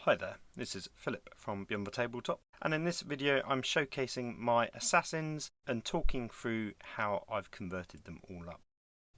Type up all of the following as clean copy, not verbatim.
Hi there, this is Philip from Beyond the Tabletop, and in this video I'm showcasing my assassins and talking through how I've converted them all up.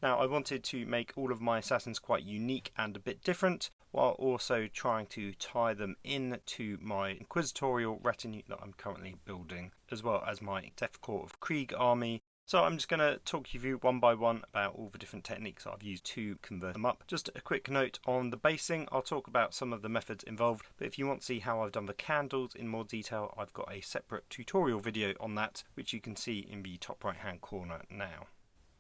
Now I wanted to make all of my assassins quite unique and a bit different, while also trying to tie them in to my inquisitorial retinue that I'm currently building, as well as my Death Court of Krieg army. So I'm just going to talk you through one by one about all the different techniques I've used to convert them up. Just a quick note on the basing, I'll talk about some of the methods involved, but if you want to see how I've done the candles in more detail, I've got a separate tutorial video on that, which you can see in the top right hand corner now.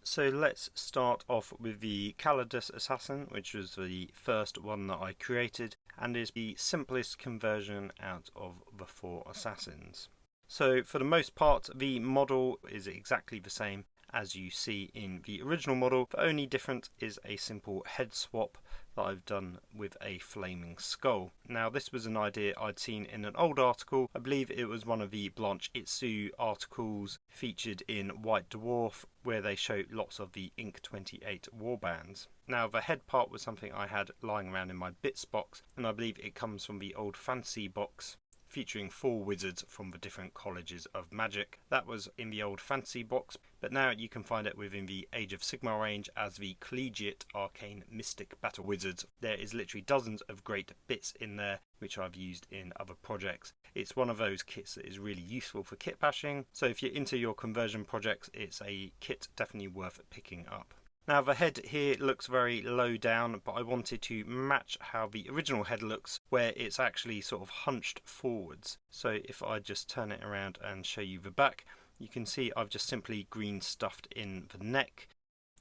So let's start off with the Imperial Assassin, which was the first one that I created, and is the simplest conversion out of the 4 assassins. So for the most part, the model is exactly the same as you see in the original model. The only difference is a simple head swap that I've done with a flaming skull. Now this was an idea I'd seen in an old article. I believe it was one of the Blanche Itsu articles featured in White Dwarf, where they show lots of the INQ28 warbands. Now the head part was something I had lying around in my bits box, and I believe it comes from the old fantasy box featuring 4 wizards from the different colleges of magic. That was in the old fantasy box, but now you can find it within the Age of Sigmar range as the Collegiate Arcane Mystic Battle Wizards. There is literally dozens of great bits in there which I've used in other projects. It's one of those kits that is really useful for kit bashing, so if you're into your conversion projects, it's a kit definitely worth picking up. Now the head here looks very low down, but I wanted to match how the original head looks, where it's actually sort of hunched forwards. So if I just turn it around and show you the back, you can see I've just simply green stuffed in the neck.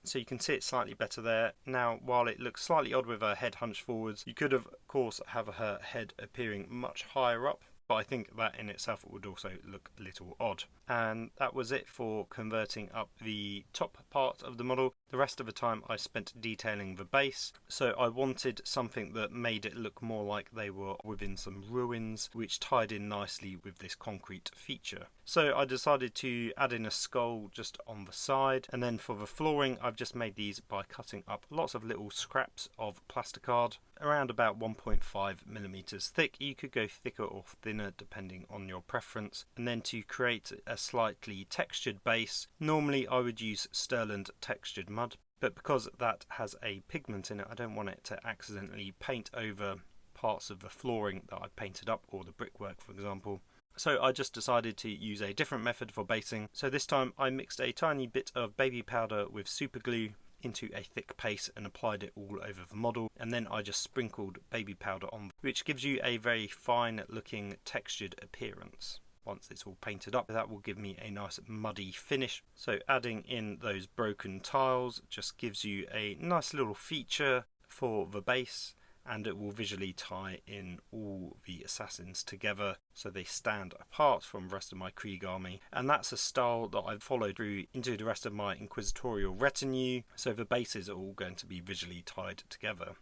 So you can see it slightly better there. Now while it looks slightly odd with her head hunched forwards, you could of course have her head appearing much higher up, but I think that in itself would also look a little odd. And that was it for converting up the top part of the model. The rest of the time I spent detailing the base, so I wanted something that made it look more like they were within some ruins, which tied in nicely with this concrete feature. So I decided to add in a skull just on the side, and then for the flooring I've just made these by cutting up lots of little scraps of plasticard, around about 1.5mm thick. You could go thicker or thinner depending on your preference. And then to create a slightly textured base, normally I would use Stirland textured mud, but because that has a pigment in it, I don't want it to accidentally paint over parts of the flooring that I painted up, or the brickwork for example. So I just decided to use a different method for basing. So this time I mixed a tiny bit of baby powder with super glue into a thick paste and applied it all over the model, and then I just sprinkled baby powder on, which gives you a very fine looking textured appearance. Once it's all painted up, that will give me a nice muddy finish. So adding in those broken tiles just gives you a nice little feature for the base, and it will visually tie in all the assassins together so they stand apart from the rest of my Krieg army. And that's a style that I've followed through into the rest of my inquisitorial retinue, so the bases are all going to be visually tied together.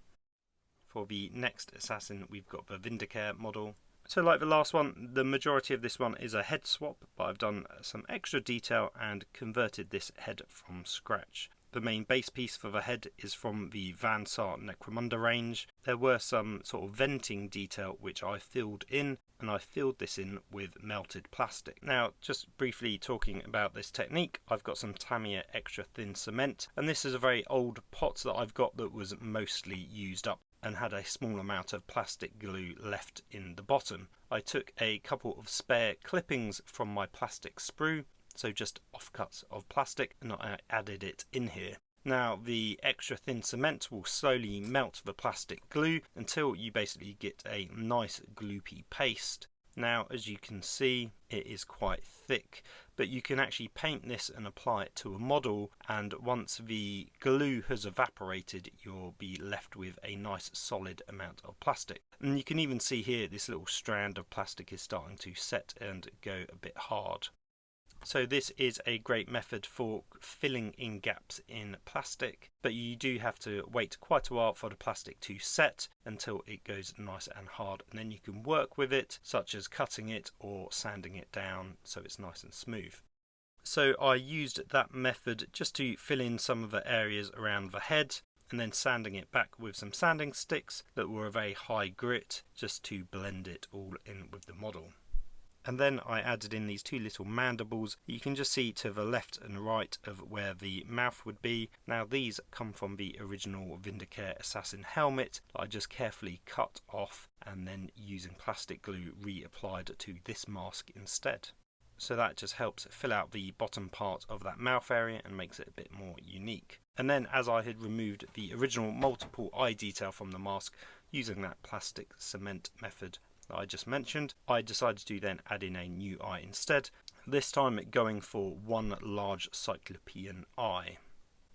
For the next assassin, we've got the Vindicated model. So like the last one, the majority of this one is a head swap, but I've done some extra detail and converted this head from scratch. The main base piece for the head is from the Eversor Necromunda range. There were some sort of venting detail which I filled in, and I filled this in with melted plastic. Now just briefly talking about this technique, I've got some Tamiya extra thin cement, and this is a very old pot that I've got that was mostly used up and had a small amount of plastic glue left in the bottom. I took a couple of spare clippings from my plastic sprue, so just offcuts of plastic, and I added it in here. Now the extra thin cement will slowly melt the plastic glue until you basically get a nice gloopy paste. Now as you can see, it is quite thick, but you can actually paint this and apply it to a model, and once the glue has evaporated you'll be left with a nice solid amount of plastic. And you can even see here this little strand of plastic is starting to set and go a bit hard. So this is a great method for filling in gaps in plastic, but you do have to wait quite a while for the plastic to set until it goes nice and hard, and then you can work with it, such as cutting it or sanding it down so it's nice and smooth. So I used that method just to fill in some of the areas around the head. and then sanding it back with some sanding sticks that were a very high grit just to blend it all in with the model. And then I added in these two little mandibles you can just see to the left and right of where the mouth would be. Now these come from the original Vindicated Assassin helmet that I just carefully cut off and then using plastic glue reapplied to this mask instead. So that just helps fill out the bottom part of that mouth area and makes it a bit more unique. And then as I had removed the original multiple eye detail from the mask using that plastic cement method that I just mentioned, I decided to then add in a new eye instead, this time going for one large cyclopean eye.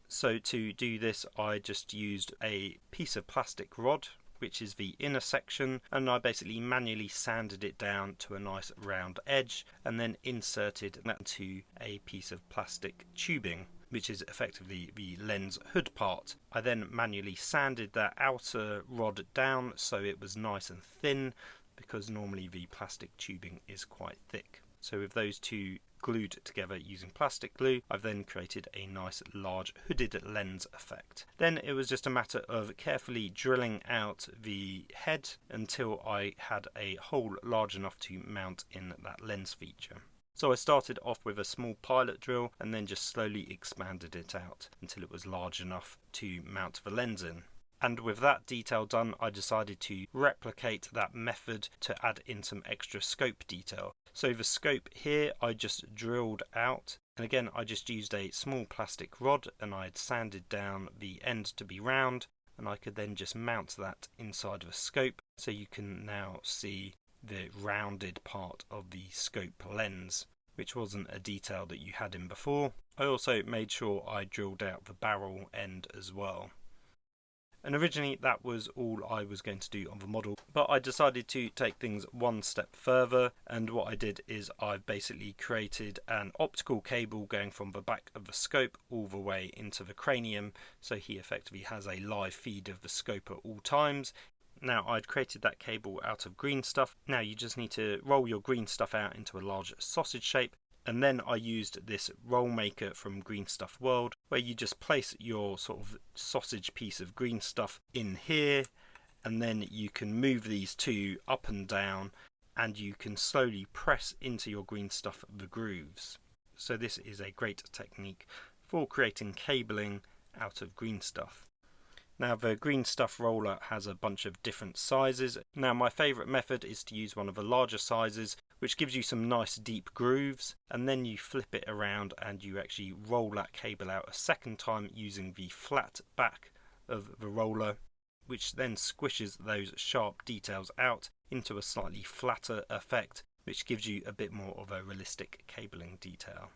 So to do this I just used a piece of plastic rod, which is the inner section, and I basically manually sanded it down to a nice round edge and then inserted that into a piece of plastic tubing, which is effectively the lens hood part. I then manually sanded that outer rod down so it was nice and thin, because normally the plastic tubing is quite thick. So with those two glued together using plastic glue, I've then created a nice large hooded lens effect. Then it was just a matter of carefully drilling out the head until I had a hole large enough to mount in that lens feature. So I started off with a small pilot drill and then just slowly expanded it out until it was large enough to mount the lens in. And with that detail done, I decided to replicate that method to add in some extra scope detail. So the scope here I just drilled out, and again I just used a small plastic rod and I had sanded down the end to be round, and I could then just mount that inside of a scope so you can now see the rounded part of the scope lens, which wasn't a detail that you had in before. I also made sure I drilled out the barrel end as well. And originally that was all I was going to do on the model, but I decided to take things one step further, and what I did is I basically created an optical cable going from the back of the scope all the way into the cranium, so he effectively has a live feed of the scope at all times. Now I'd created that cable out of green stuff. Now you just need to roll your green stuff out into a large sausage shape, and then I used this roll maker from Green Stuff World, where you just place your sort of sausage piece of green stuff in here, and then you can move these two up and down, and you can slowly press into your green stuff the grooves. So this is a great technique for creating cabling out of green stuff. Now the green stuff roller has a bunch of different sizes. Now my favourite method is to use one of the larger sizes, which gives you some nice deep grooves, and then you flip it around and you actually roll that cable out a second time using the flat back of the roller, which then squishes those sharp details out into a slightly flatter effect, which gives you a bit more of a realistic cabling detail.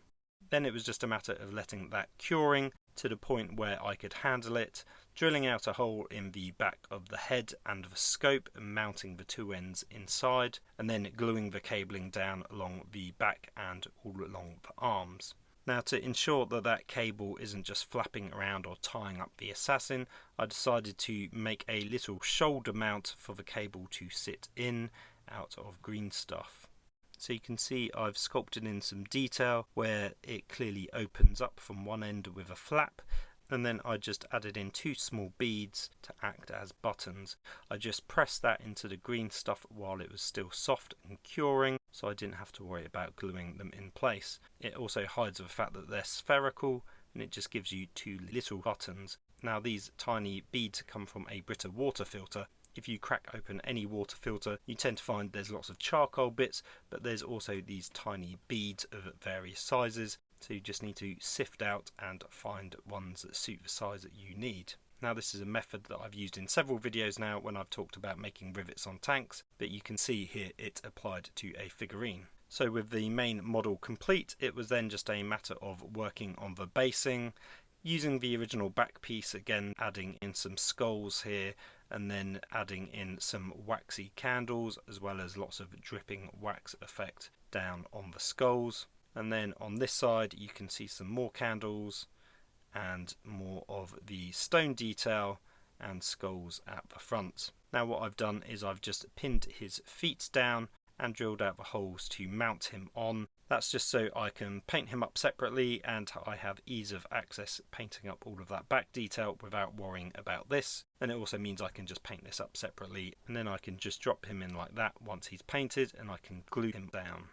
Then it was just a matter of letting that curing to the point where I could handle it, drilling out a hole in the back of the head and the scope and mounting the two ends inside, and then gluing the cabling down along the back and all along the arms. Now to ensure that that cable isn't just flapping around or tying up the assassin, I decided to make a little shoulder mount for the cable to sit in out of green stuff. So you can see I've sculpted in some detail where it clearly opens up from one end with a flap, and then I just added in two small beads to act as buttons. I just pressed that into the green stuff while it was still soft and curing, so I didn't have to worry about gluing them in place. It also hides the fact that they're spherical, and it just gives you two little buttons. Now these tiny beads come from a Brita water filter. If you crack open any water filter, you tend to find there's lots of charcoal bits, but there's also these tiny beads of various sizes, so you just need to sift out and find ones that suit the size that you need. Now this is a method that I've used in several videos now when I've talked about making rivets on tanks, but you can see here it applied to a figurine. So with the main model complete, it was then just a matter of working on the basing, using the original back piece again, adding in some skulls here, and then adding in some waxy candles as well as lots of dripping wax effect down on the skulls. And then on this side you can see some more candles and more of the stone detail and skulls at the front. Now what I've done is I've just pinned his feet down and drilled out the holes to mount him on. That's just so I can paint him up separately and I have ease of access painting up all of that back detail without worrying about this. And it also means I can just paint this up separately and then I can just drop him in like that once he's painted and I can glue him down.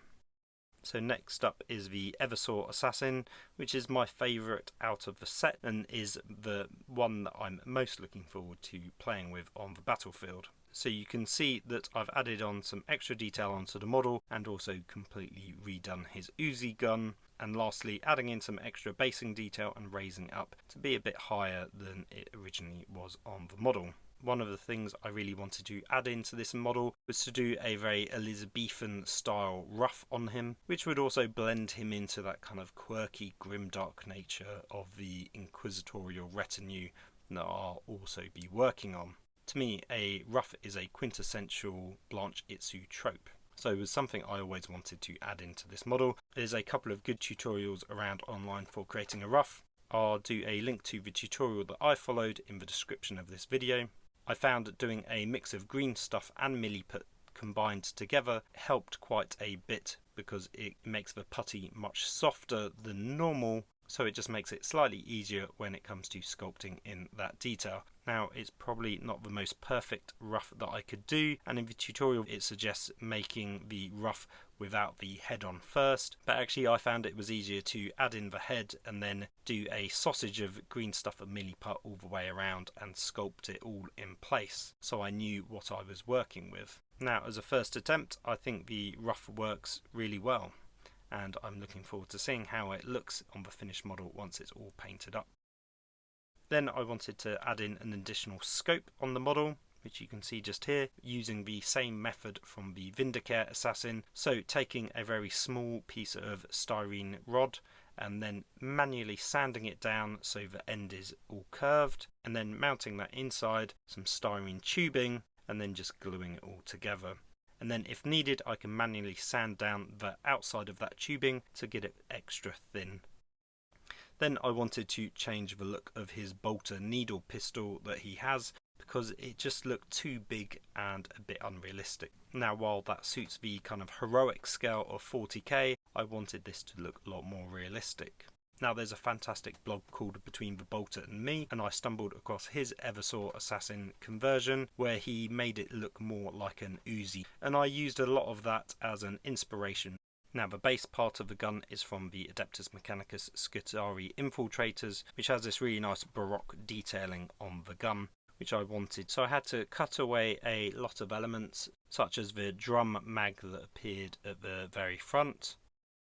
So next up is the Eversaw Assassin, which is my favourite out of the set and is the one that I'm most looking forward to playing with on the battlefield. So you can see that I've added on some extra detail onto the model and also completely redone his Uzi gun, and lastly adding in some extra basing detail and raising it up to be a bit higher than it originally was on the model. One of the things I really wanted to add into this model was to do a very Elizabethan style ruff on him, which would also blend him into that kind of quirky grimdark nature of the inquisitorial retinue that I'll also be working on. To me, a ruff is a quintessential Blanche Itsu trope, so it was something I always wanted to add into this model. There's a couple of good tutorials around online for creating a ruff. I'll do a link to the tutorial that I followed in the description of this video. I found that doing a mix of green stuff and milliput combined together helped quite a bit because it makes the putty much softer than normal, so it just makes it slightly easier when it comes to sculpting in that detail. Now, it's probably not the most perfect ruff that I could do, and in the tutorial it suggests making the ruff without the head on first, but actually I found it was easier to add in the head and then do a sausage of green stuff and milliput all the way around and sculpt it all in place, so I knew what I was working with. Now, as a first attempt, I think the ruff works really well, and I'm looking forward to seeing how it looks on the finished model once it's all painted up. Then I wanted to add in an additional scope on the model, which you can see just here, using the same method from the Vindicated Assassin. So taking a very small piece of styrene rod and then manually sanding it down so the end is all curved, and then mounting that inside some styrene tubing and then just gluing it all together. And then if needed, I can manually sand down the outside of that tubing to get it extra thin. Then I wanted to change the look of his bolter needle pistol that he has, because it just looked too big and a bit unrealistic. Now, while that suits the kind of heroic scale of 40k, I wanted this to look a lot more realistic. Now, there's a fantastic blog called Between the Bolter and Me, and I stumbled across his Eversaw Assassin conversion where he made it look more like an Uzi, and I used a lot of that as an inspiration. Now, the base part of the gun is from the Adeptus Mechanicus Scutari Infiltrators, which has this really nice Baroque detailing on the gun, which I wanted. So I had to cut away a lot of elements, such as the drum mag that appeared at the very front.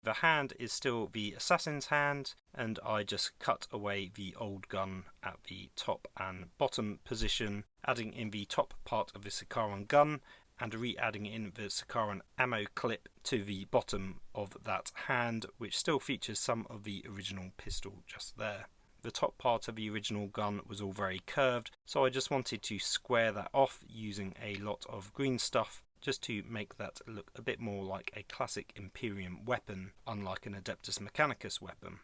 The hand is still the assassin's hand, and I just cut away the old gun at the top and bottom position, adding in the top part of the Sicaran gun, and re-adding in the Sicaran ammo clip to the bottom of that hand, which still features some of the original pistol just there. The top part of the original gun was all very curved, so I just wanted to square that off using a lot of green stuff, just to make that look a bit more like a classic Imperium weapon, unlike an Adeptus Mechanicus weapon.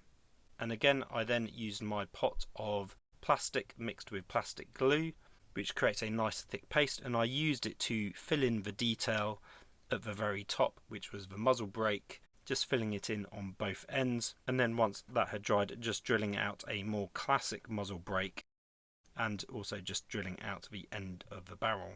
And again, I then used my pot of plastic mixed with plastic glue, which creates a nice thick paste, and I used it to fill in the detail at the very top, which was the muzzle brake, just filling it in on both ends, and then once that had dried, just drilling out a more classic muzzle brake, and also just drilling out the end of the barrel.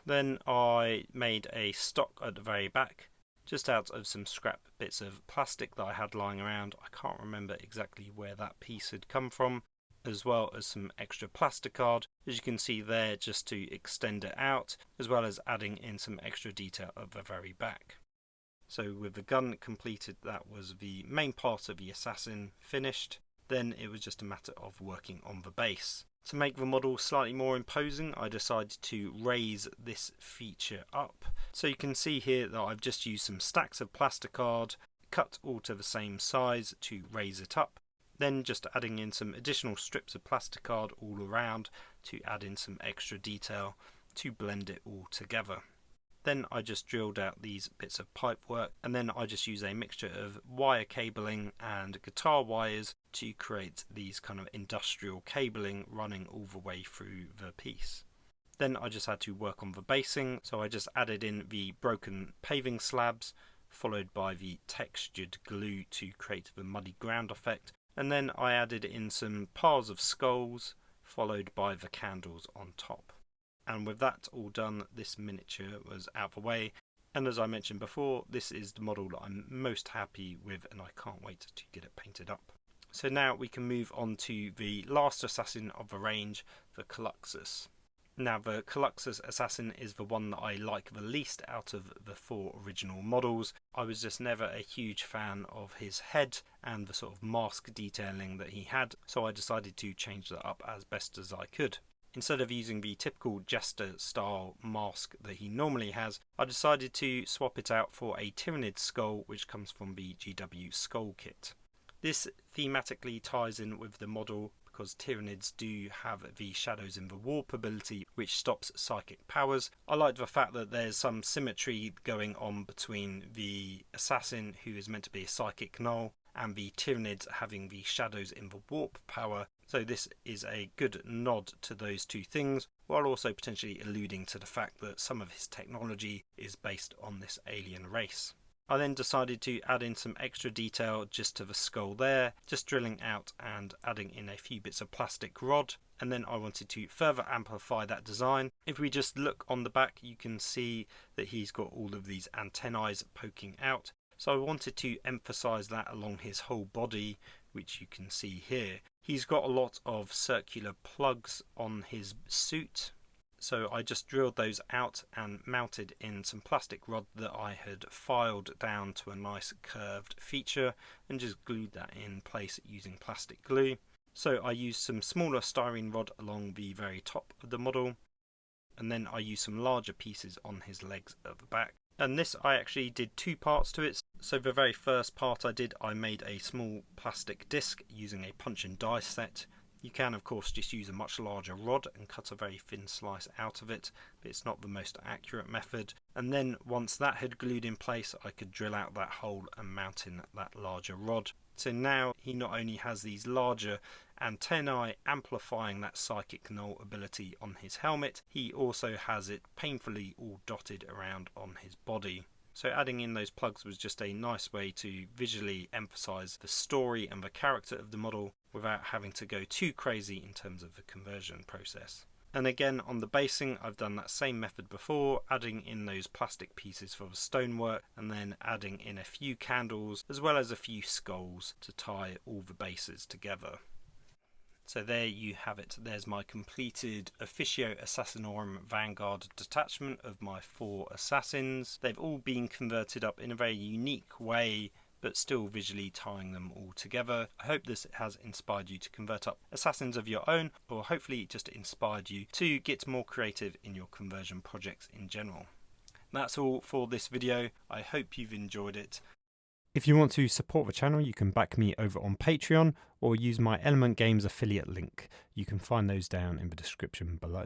Then I made a stock at the very back, just out of some scrap bits of plastic that I had lying around. I can't remember exactly where that piece had come from, as well as some extra plasticard, as you can see there, just to extend it out, as well as adding in some extra detail at the very back. So with the gun completed, that was the main part of the assassin finished. Then it was just a matter of working on the base. To make the model slightly more imposing, I decided to raise this feature up. So you can see here that I've just used some stacks of plasticard, cut all to the same size to raise it up. Then just adding in some additional strips of plasticard all around to add in some extra detail to blend it all together. Then I just drilled out these bits of pipe work, and then I just use a mixture of wire cabling and guitar wires to create these kind of industrial cabling running all the way through the piece. Then I just had to work on the basing, so I just added in the broken paving slabs, followed by the textured glue to create the muddy ground effect, and then I added in some piles of skulls, followed by the candles on top. And with that all done, this miniature was out of the way, and as I mentioned before, this is the model that I'm most happy with, and I can't wait to get it painted up. So now we can move on to the last assassin of the range, the Coluxus. Now the Coluxus Assassin is the one that I like the least out of the 4 original models. I was just never a huge fan of his head and the sort of mask detailing that he had, so I decided to change that up as best as I could. Instead of using the typical jester style mask that he normally has, I decided to swap it out for a Tyranid skull which comes from the GW Skull kit. This thematically ties in with the model because Tyranids do have the Shadows in the Warp ability which stops psychic powers. I like the fact that there's some symmetry going on between the assassin, who is meant to be a psychic null, and the Tyranids having the Shadows in the Warp power. So this is a good nod to those two things, while also potentially alluding to the fact that some of his technology is based on this alien race. I then decided to add in some extra detail just to the skull there, just drilling out and adding in a few bits of plastic rod, and then I wanted to further amplify that design. If we just look on the back, you can see that he's got all of these antennae poking out, so I wanted to emphasize that along his whole body, which you can see here. He's got a lot of circular plugs on his suit, so I just drilled those out and mounted in some plastic rod that I had filed down to a nice curved feature and just glued that in place using plastic glue. So I used some smaller styrene rod along the very top of the model, and then I used some larger pieces on his legs at the back. And this I actually did 2 parts to it. So the very first part I made a small plastic disc using a punch and die set. You can of course just use a much larger rod and cut a very thin slice out of it, but it's not the most accurate method. And then once that had glued in place, I could drill out that hole and mount in that larger rod. So now he not only has these larger antennae amplifying that psychic null ability on his helmet, he also has it painfully all dotted around on his body. So adding in those plugs was just a nice way to visually emphasize the story and the character of the model without having to go too crazy in terms of the conversion process. And again, on the basing, I've done that same method before, adding in those plastic pieces for the stonework and then adding in a few candles as well as a few skulls to tie all the bases together. So there you have it. There's my completed Officio Assassinorum Vanguard detachment of my 4 assassins. They've all been converted up in a very unique way, but still visually tying them all together. I hope this has inspired you to convert up assassins of your own, or hopefully just inspired you to get more creative in your conversion projects in general. That's all for this video. I hope you've enjoyed it. If you want to support the channel, you can back me over on Patreon or use my Element Games affiliate link. You can find those down in the description below.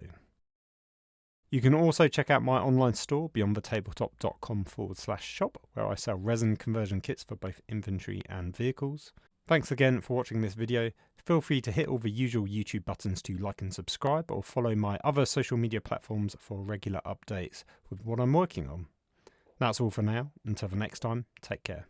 You can also check out my online store, beyondthetabletop.com/shop, where I sell resin conversion kits for both infantry and vehicles. Thanks again for watching this video. Feel free to hit all the usual YouTube buttons to like and subscribe, or follow my other social media platforms for regular updates with what I'm working on. That's all for now. Until the next time, take care.